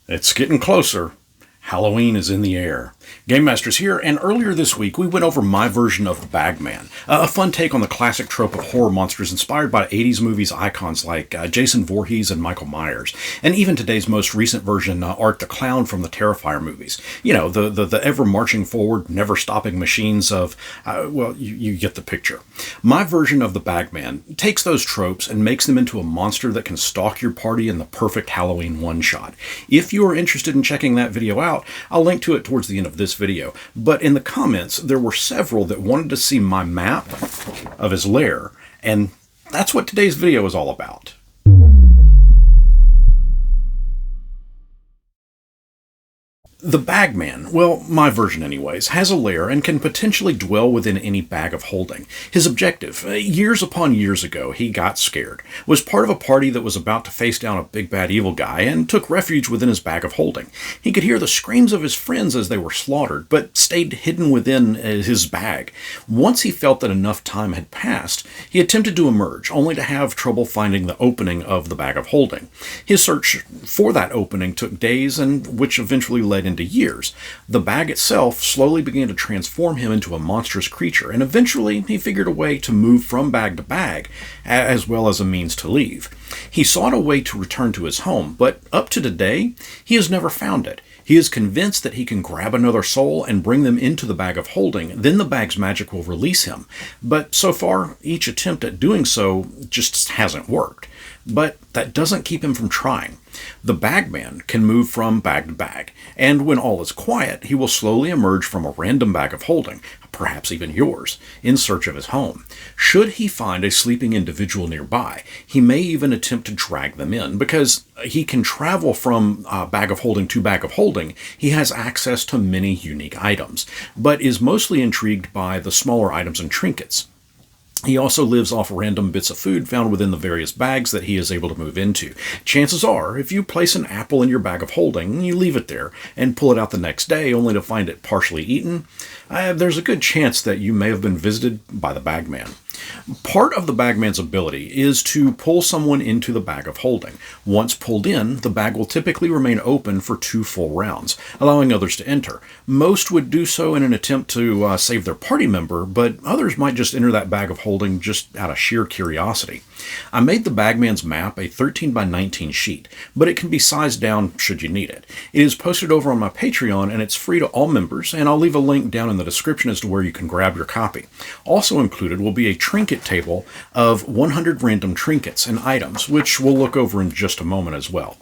It's getting closer. Halloween is in the air. GameMasters here, and earlier this week we went over my version of Bagman, a fun take on the classic trope of horror monsters inspired by 80s movies icons like Jason Voorhees and Michael Myers, and even today's most recent version, Art the Clown from the Terrifier movies. You know, the ever-marching forward, never-stopping machines of, you get the picture. My version of the Bagman takes those tropes and makes them into a monster that can stalk your party in the perfect Halloween one-shot. If you are interested in checking that video out, I'll link to it towards the end of this video, but in the comments there were several that wanted to see my map of his lair, and that's what today's video is all about. The Bagman, well, my version anyways, has a lair and can potentially dwell within any bag of holding. His objective, years upon years ago, he got scared, was part of a party that was about to face down a big bad evil guy and took refuge within his bag of holding. He could hear the screams of his friends as they were slaughtered, but stayed hidden within his bag. Once he felt that enough time had passed, he attempted to emerge, only to have trouble finding the opening of the bag of holding. His search for that opening took days, and which eventually led into years. The bag itself slowly began to transform him into a monstrous creature, and eventually he figured a way to move from bag to bag, as well as a means to leave. He sought a way to return to his home, but up to today, he has never found it. He is convinced that he can grab another soul and bring them into the bag of holding, then the bag's magic will release him. But so far, each attempt at doing so just hasn't worked. But that doesn't keep him from trying. The Bagman can move from bag to bag, and when all is quiet, he will slowly emerge from a random bag of holding, perhaps even yours, in search of his home. Should he find a sleeping individual nearby, he may even attempt to drag them in. Because he can travel from bag of holding to bag of holding, he has access to many unique items, but is mostly intrigued by the smaller items and trinkets. He also lives off random bits of food found within the various bags that he is able to move into. Chances are, if you place an apple in your bag of holding, you leave it there, and pull it out the next day only to find it partially eaten, there's a good chance that you may have been visited by the Bagman. Part of the Bagman's ability is to pull someone into the bag of holding. Once pulled in, the bag will typically remain open for 2 full rounds, allowing others to enter. Most would do so in an attempt to save their party member, but others might just enter that bag of holding just out of sheer curiosity. I made the Bagman's map a 13 by 19 sheet, but it can be sized down should you need it. It is posted over on my Patreon, and it's free to all members, and I'll leave a link down in the description as to where you can grab your copy. Also included will be a Trinket table of 100 random trinkets and items, which we'll look over in just a moment as well.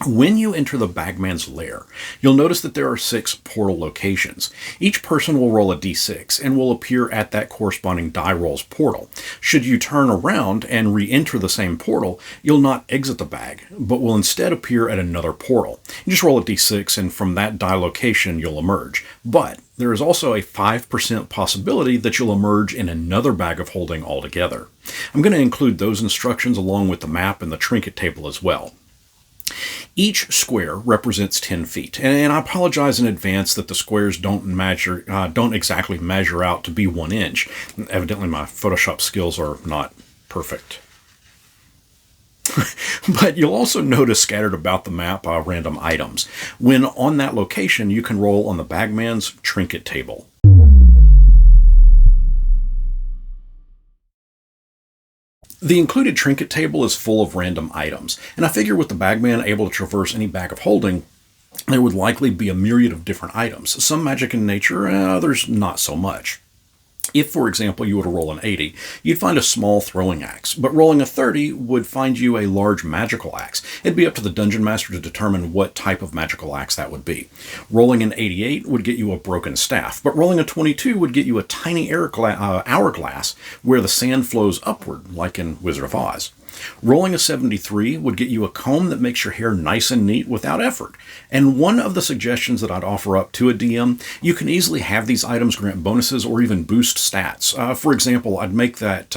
When you enter the Bagman's lair, you'll notice that there are 6 portal locations. Each person will roll a d6 and will appear at that corresponding die roll's portal. Should you turn around and re-enter the same portal, you'll not exit the bag, but will instead appear at another portal. You just roll a d6, and from that die location you'll emerge. But there is also a 5% possibility that you'll emerge in another bag of holding altogether. I'm going to include those instructions along with the map and the trinket table as well. Each square represents 10 feet, and I apologize in advance that the squares don't exactly measure out to be 1 inch. Evidently my Photoshop skills are not perfect. But you'll also notice scattered about the map random items. When on that location, you can roll on the Bagman's trinket table. The included trinket table is full of random items, and I figure with the Bagman able to traverse any bag of holding, there would likely be a myriad of different items, some magic in nature, others not so much. If, for example, you were to roll an 80, you'd find a small throwing axe, but rolling a 30 would find you a large magical axe. It'd be up to the dungeon master to determine what type of magical axe that would be. Rolling an 88 would get you a broken staff, but rolling a 22 would get you a tiny hourglass where the sand flows upward, like in Wizard of Oz. Rolling a 73 would get you a comb that makes your hair nice and neat without effort. And one of the suggestions that I'd offer up to a DM, you can easily have these items grant bonuses or even boost stats. For example, I'd make that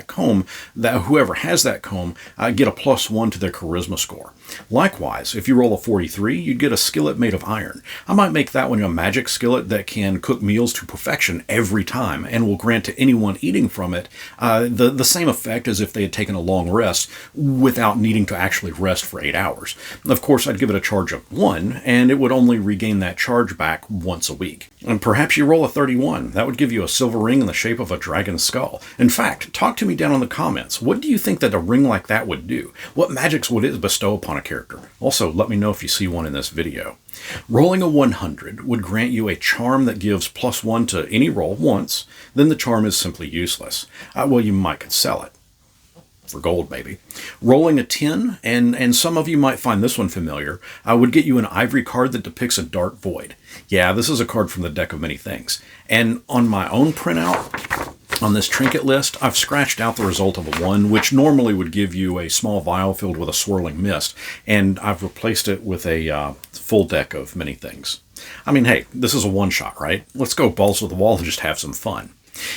comb, that whoever has that comb, get a +1 to their charisma score. Likewise, if you roll a 43, you'd get a skillet made of iron. I might make that one a magic skillet that can cook meals to perfection every time and will grant to anyone eating from it the same effect as if they had taken a long rest without needing to actually rest for 8 hours. Of course, I'd give it a charge of 1, and it would only regain that charge back once a week. And perhaps you roll a 31. That would give you a silver ring in the shape of a dragon's skull. In fact, talk to me down in the comments. What do you think that a ring like that would do? What magics would it bestow upon a character? Also, let me know if you see one in this video. Rolling a 100 would grant you a charm that gives +1 to any roll once, then the charm is simply useless. Well, you might could sell it. For gold, maybe. Rolling a 10, and some of you might find this one familiar, would get you an ivory card that depicts a dark void. Yeah, this is a card from the deck of many things. And on my own printout, on this trinket list, I've scratched out the result of a 1, which normally would give you a small vial filled with a swirling mist, and I've replaced it with a full deck of many things. I mean, hey, this is a one-shot, right? Let's go balls to the wall and just have some fun.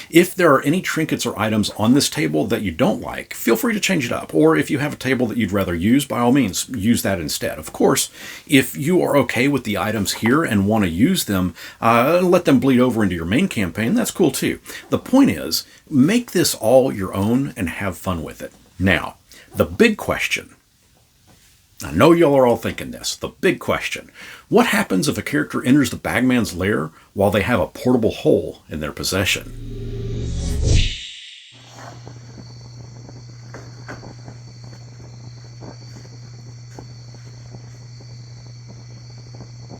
If there are any trinkets or items on this table that you don't like, feel free to change it up. Or if you have a table that you'd rather use, by all means, use that instead. Of course, if you are okay with the items here and want to use them, let them bleed over into your main campaign, that's cool too. The point is, make this all your own and have fun with it. Now, the big question. I know y'all are all thinking this. The big question. What happens if a character enters the Bagman's lair while they have a portable hole in their possession?